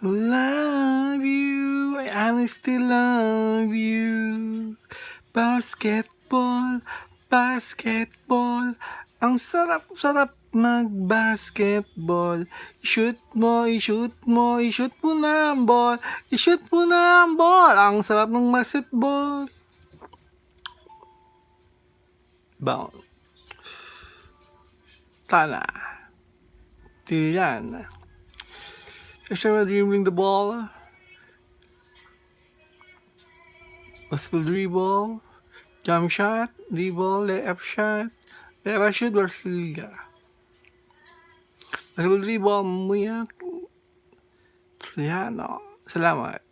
Love you, I honestly love you. Basketball, basketball. Ang sarap-sarap mag-basketball. I-shoot mo, i-shoot mo, i-shoot mo na ang ball. I-shoot mo na ang ball. Ang sarap ng basketball. Bounce. Tana. Tilian. Extra dribbling the ball. Possible dribble. Jump shot. Dribble. Layup shot. Layup shoot. Barcelona. Possible dribble. Muyak. Triano. Salamat.